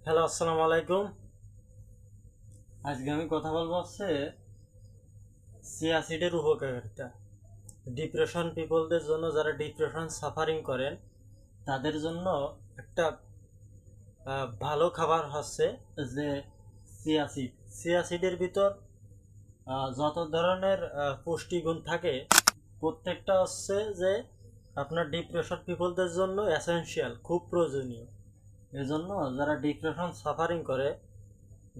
Hello, আসসালামু আলাইকুম। আজকে আমি কথা বলবো হচ্ছে চিয়া সিডের উপকারিতা। ডিপ্রেশন পিপলদের জন্য, যারা ডিপ্রেশন সাফারিং করেন তাদের জন্য একটা ভালো খাবার হচ্ছে যে চিয়া সিড। চিয়া সিডের ভিতর যত ধরনের পুষ্টিগুণ থাকে প্রত্যেকটা হচ্ছে যে আপনার ডিপ্রেশন পিপলদের জন্য এসেনশিয়াল, খুব প্রয়োজনীয়। এজন্য যারা ডিপ্রেশন সাফারিং করে,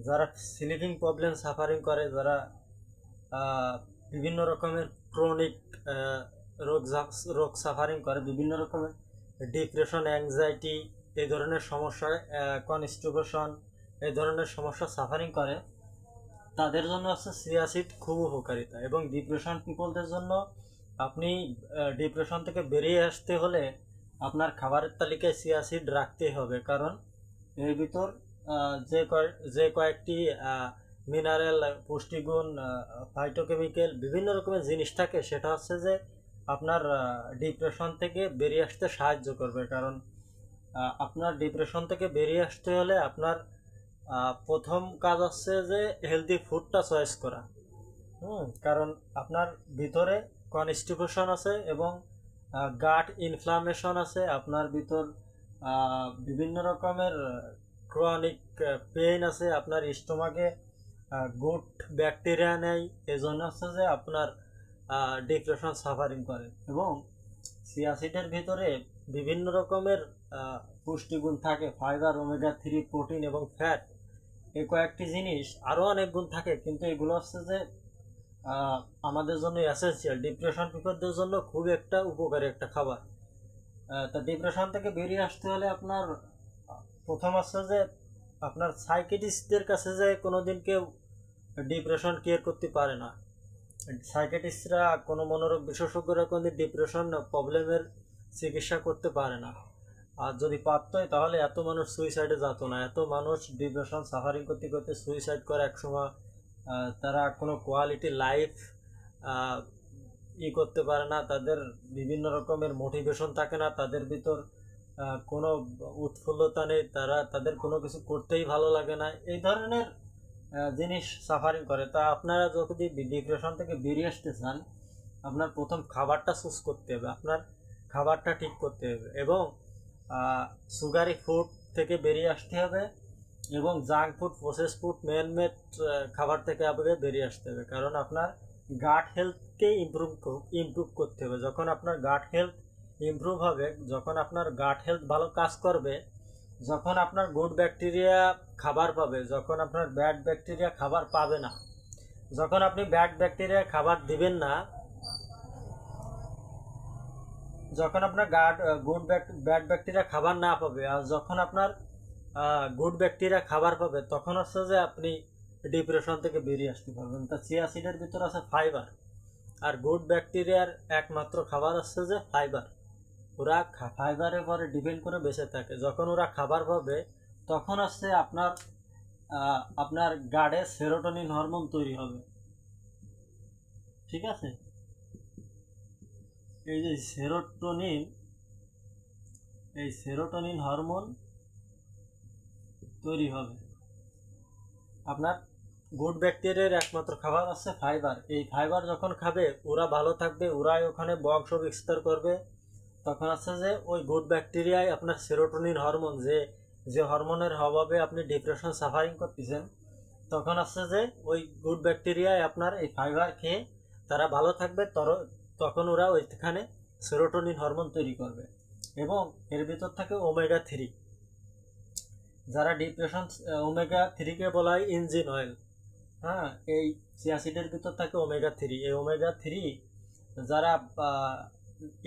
যারা স্লিপিং প্রবলেম সাফারিং করে, যারা আহ, বিভিন্ন রকমের ক্রনিক রোগ সাফারিং করে, বিভিন্ন রকমের ডিপ্রেশন, অ্যাংজাইটি, এই ধরনের সমস্যা, কনস্টিপেশন, এই ধরনের সমস্যা সাফারিং করে, তাদের জন্য হচ্ছে সিয়াসিড খুব উপকারিতা। এবং ডিপ্রেশন পিপলদের জন্য আপনি ডিপ্রেশন থেকে বেরিয়ে আসতে হলে আপনার খাবারের তালিকায় সিয়াসিড রাখতেই হবে। কারণ এর ভিতর যে কয়েকটি মিনারেল, পুষ্টিগুণ, ফাইটোকেমিক্যাল, বিভিন্ন রকমের জিনিস থাকে, সেটা হচ্ছে যে আপনার ডিপ্রেশন থেকে বেরিয়ে আসতে সাহায্য করবে। কারণ আপনার ডিপ্রেশন থেকে বেরিয়ে আসতে হলে আপনার প্রথম কাজ হচ্ছে যে হেলদি ফুডটা চয়েস করা। কারণ আপনার ভিতরে কনস্টিপেশন আছে এবং গাট ইনফ্লামেশন আছে, আপনার ভিতর বিভিন্ন রকমের ক্রনিক পেইন আছে, আপনার স্টোমাকে গুড ব্যাকটেরিয়া নেই, এজন্য হচ্ছে যে আপনার ডিপ্রেশন সাফারিং করে। এবং সিয়াসিডের ভিতরে বিভিন্ন রকমের পুষ্টিগুণ থাকে, ফাইবার, ওমেগা 3, প্রোটিন এবং ফ্যাট, এই কয়েকটি জিনিস, আরও অনেক গুণ থাকে, কিন্তু এগুলো হচ্ছে যে আমাদের জন্য এসেনশিয়াল, ডিপ্রেশন পিপলদের জন্য খুব একটা উপকারী একটা খাবার। তা ডিপ্রেশন থেকে বেরিয়ে আসতে হলে আপনার প্রথম আছে যে আপনার সাইকিয়াট্রিস্টদের কাছে যে কোনোদিন কেউ ডিপ্রেশন কেয়ার করতে পারে না। সাইকিয়াট্রিস্টরা, কোনো মনোরোগ বিশেষজ্ঞরা কোনোদিন ডিপ্রেশন প্রবলেমের চিকিৎসা করতে পারে না। আর যদি পারতই তাহলে এত মানুষ সুইসাইডে যেত না। এত মানুষ ডিপ্রেশন সাফারিং করতে করতে সুইসাইড করে একসময়। তারা কোনো কোয়ালিটি লাইফ করতে পারে না, তাদের বিভিন্ন রকমের মোটিভেশন থাকে না, তাদের ভিতর কোনো উৎফুল্লতা নেই, তাদের কোনো কিছু করতেই ভালো লাগে না, এই ধরনের জিনিস সাফারিং করে। তা আপনারা যদি ডিপ্রেশন থেকে বেরিয়ে আসতে চান, আপনার প্রথম খাবারটা চুজ করতে হবে, আপনার খাবারটা ঠিক করতে হবে, এবং সুগারি ফুড থেকে বেরিয়ে আসতে হবে, এবং junk food, process food, man-made খাবার থেকে আপনাকে বেরিয়ে আসতে হবে। কারণ আপনার গাট হেলথকে ইমপ্রুভ করতে হবে। যখন আপনার গাট হেলথ ইমপ্রুভ হবে, যখন আপনার গাট হেলথ ভালো কাজ করবে, যখন আপনার গুড ব্যাকটেরিয়া খাবার পাবে, যখন আপনার ব্যাড ব্যাকটেরিয়া খাবার পাবে না, যখন আপনি ব্যাড ব্যাকটেরিয়া খাবার দিবেন না, যখন আপনার ব্যাড ব্যাকটেরিয়া খাবার না পাবে, আর যখন আপনার গুড ব্যাকটেরিয়া খাবার পাবে, তখন হচ্ছে যে আপনি ডিপ্রেশন থেকে বেরিয়ে আসতে পারবেন। তা চিয়া সিডের ভিতর আছে ফাইবার, আর গুড ব্যাকটেরিয়ার একমাত্র খাবার হচ্ছে যে ফাইবার। ওরা ফাইবারের পরে ডিপেন্ড করে বেঁচে থাকে। যখন ওরা খাবার পাবে, তখন হচ্ছে আপনার গাড়ে সেরোটোনিন হরমোন তৈরি হবে। ঠিক আছে? এই যে সেরোটোনিন হরমোন তৈরি হবে। আপনার গুড ব্যাকটেরিয়ার একমাত্র খাবার আছে ফাইবার। এই ফাইবার যখন খাবে, ওরা ভালো থাকবে, ওরাই ওখানে বংশ বিস্তার করবে। তখন আছে যে ওই গুড ব্যাকটেরিয়ায় আপনার সেরোটোনিন হরমোন, যে যে হরমোনের অভাবে আপনি ডিপ্রেশন সাফারিং করতেছেন, তখন আছে যে ওই গুড ব্যাকটেরিয়ায় আপনার এই ফাইবার খেয়ে তারা ভালো থাকবে, তখন ওরা ওইখানে সেরোটোনিন হরমোন তৈরি করবে। এবং এর ভিতর থাকে ওমেগা 3। যারা ডিপ্রেশন, ওমেগা 3কে বলা হয় ইঞ্জিন অয়েল। হ্যাঁ, এই চিয়াসিডের ভিতর থাকে ওমেগা 3। এই ওমেগা 3 যারা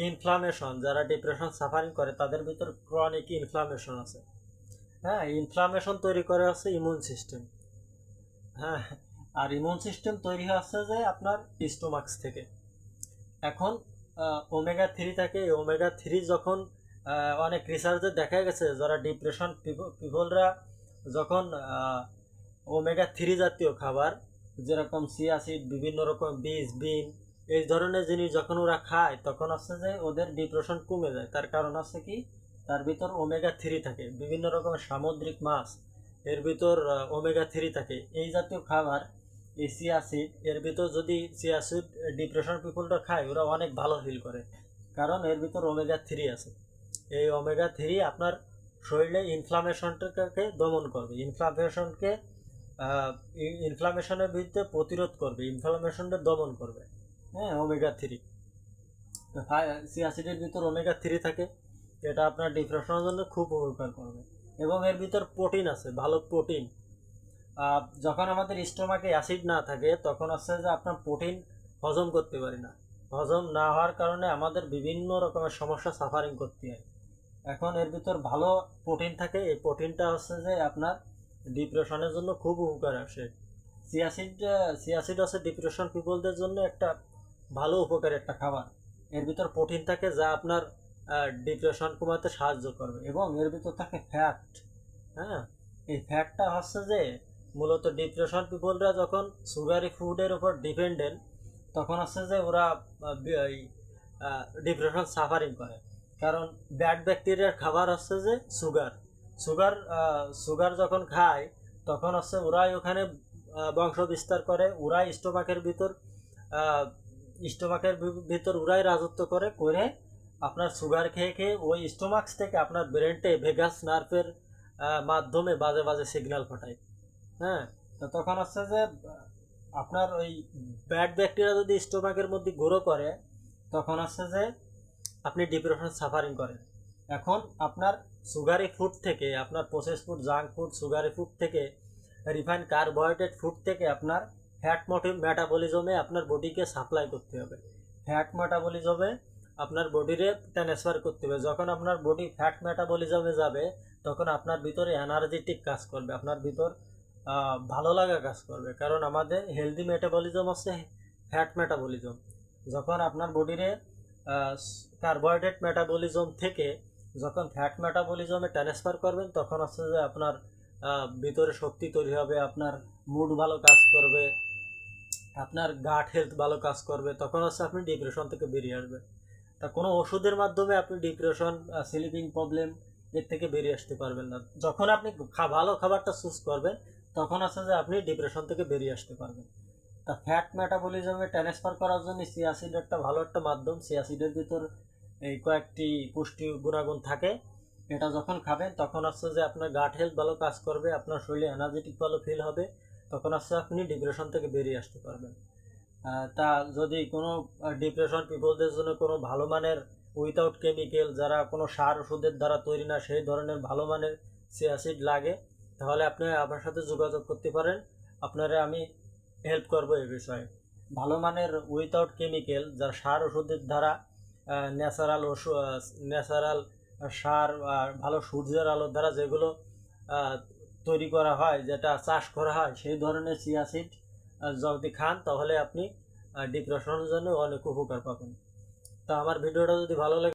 ইনফ্লামেশন, যারা ডিপ্রেশন সাফারিং করে, তাদের ভিতর ক্রনিক ইনফ্লামেশন আছে। হ্যাঁ, ইনফ্লামেশন তৈরি করে হচ্ছে ইমিউন সিস্টেম। হ্যাঁ, আর ইমিউন সিস্টেম তৈরি হচ্ছে যে আপনার স্টোমাক্স থেকে। এখন ওমেগা 3 থাকে, ওমেগা 3 যখন অনেক রিসার্চে দেখা গেছে, যারা ডিপ্রেশন পিপলরা যখন ওমেগা 3 জাতীয় খাবার, যেরকম সিয়াসিড, বিভিন্ন রকম বীজ, বিন, এই ধরনের জিনিস যখন ওরা খায়, তখন হচ্ছে যে ওদের ডিপ্রেশন কমে যায়। তার কারণ হচ্ছে কি, তার ভিতর ওমেগা 3 থাকে। বিভিন্ন রকমের সামুদ্রিক মাছ, এর ভিতর ওমেগা 3 থাকে। এই জাতীয় খাবার, এই চিয়া সিড, এর ভিতর যদি চিয়া সিড ডিপ্রেশন পিপলরা খায়, ওরা অনেক ভালো ফিল করে, কারণ এর ভিতর ওমেগা 3 আছে। এই ওমেগা 3 আপনার শরীরে ইনফ্লামেশনটাকে দমন করবে, ইনফ্লামেশনের বিরুদ্ধে প্রতিরোধ করবে, ইনফ্লামেশনটা দমন করবে। হ্যাঁ, ওমেগা 3 চিয়া সিডের ভিতর ওমেগা 3 থাকে। এটা আপনার ডিপ্রেশনের জন্য খুব উপকার করবে। এবং এর ভিতর প্রোটিন আছে, ভালো প্রোটিন। যখন আমাদের স্টোমাকে অ্যাসিড না থাকে, তখন হচ্ছে যে আপনার প্রোটিন হজম করতে পারি না। হজম না হওয়ার কারণে আমাদের বিভিন্ন রকমের সমস্যা সাফারিং করতে হয়। এখন এর ভিতর ভালো প্রোটিন থাকে। এই প্রোটিনটা হচ্ছে যে আপনার ডিপ্রেশনের জন্য খুব উপকার আসে। চিয়া সিড হচ্ছে ডিপ্রেশন পিপলদের জন্য একটা ভালো উপকারের একটা খাবার। এর ভিতর প্রোটিন থাকে, যা আপনার ডিপ্রেশন কমাতে সাহায্য করবে। এবং এর ভিতর থাকে ফ্যাট। হ্যাঁ, এই ফ্যাটটা হচ্ছে যে মূলত ডিপ্রেশন পিপলরা যখন সুগারি ফুডের উপর ডিপেন্ডেন্ট, তখন হচ্ছে যে ওরা ডিপ্রেশন সাফারিং করে। কারণ ব্যাড ব্যাকটেরিয়ার খাবার হচ্ছে যে সুগার। সুগার সুগার যখন খায়, তখন হচ্ছে ওরাই ওখানে বংশ বিস্তার করে, ওরাই স্টোমাকের ভিতর ওরাই রাজত্ব করে করে আপনার সুগার খেয়ে খেয়ে ওই স্টোমাক্স থেকে আপনার ব্রেনটে ভেগাস নার্ভের মাধ্যমে বাজে বাজে সিগন্যাল পাঠায়। হ্যাঁ, তো তখন হচ্ছে যে আপনার ওই ব্যাড ব্যাকটেরিয়া যদি স্টোমাকের মধ্যে গ্রো করে, তখন হচ্ছে যে আপনি ডিপ্রেশন সাফারিং করেন। এখন আপনার সুগারি ফুড থেকে, আপনার process food, junk food, sugary food থেকে, রিফাইন্ড কার্বোহাইড্রেট ফুড থেকে আপনার ফ্যাট মেটাবলিজমে আপনার বডিকে সাপ্লাই করতে হবে। ফ্যাট মেটাবলিজমে আপনার বডিরে ট্রান্সফার করতে হবে। যখন আপনার বডি ফ্যাট মেটাবলিজমে যাবে, তখন আপনার ভিতরে এনার্জেটিক কাজ করবে, আপনার ভিতর ভালো লাগা কাজ করবে। কারণ আমাদের হেলদি মেটাবলিজম হচ্ছে ফ্যাট মেটাবলিজম। যখন আপনার বডিরে কার্বোহাইড্রেট মেটাবলিজম থেকে যখন ফ্যাট মেটাবলিজমে ট্রান্সফার করবেন, তখন হচ্ছে যে আপনার ভিতরে শক্তি তৈরি হবে, আপনার মুড ভালো কাজ করবে, আপনার গাট হেলথ ভালো কাজ করবে। তখন হচ্ছে আপনি ডিপ্রেশন থেকে বেরিয়ে আসবেন। তা কোনো ওষুধের মাধ্যমে আপনি ডিপ্রেশন, স্লিপিং প্রবলেম এর থেকে বেরিয়ে আসতে পারবেন না। যখন আপনি ভালো খাবারটা চুজ করবেন, তখন আছে যে আপনি ডিপ্রেশন থেকে বেরিয়ে আসতে পারবেন। তা ফ্যাট মেটাবলিজমে ট্রান্সফার করার জন্য চিয়া সিড একটা ভালো একটা মাধ্যম। চিয়া সিডের ভিতর এই কয়েকটি পুষ্টি গুণাগুণ থাকে। এটা যখন খাবেন, তখন হচ্ছে যে আপনার গাট হেলথ ভালো কাজ করবে, আপনার শরীরে এনার্জেটিক ভালো ফিল হবে, তখন হচ্ছে আপনি ডিপ্রেশন থেকে বেরিয়ে আসতে পারবেন। তা যদি কোনো ডিপ্রেশন পিপলদের জন্য কোনো ভালো মানের উইথাউট কেমিক্যাল, যারা কোনো সার ওষুধের দ্বারা তৈরি না, সেই ধরনের ভালো মানের চিয়া সিড লাগে, তাহলে আপনি আমার সাথে যোগাযোগ করতে পারেন। আপনারা আমি হেল্প করবো এই বিষয়ে। ভালো মানের উইথাউট কেমিক্যাল, যার সার ওষুধের দ্বারা ন্যাচারাল সার আর ভালো সূর্যের আলোর দ্বারা যেগুলো তৈরি করা হয়, যেটা চাষ করা হয়, সেই ধরনের চিয়া সিড যদি খান, তাহলে আপনি ডিপ্রেশনের জন্য অনেক উপকার পাবেন। তো আমার ভিডিওটা যদি ভালো লাগে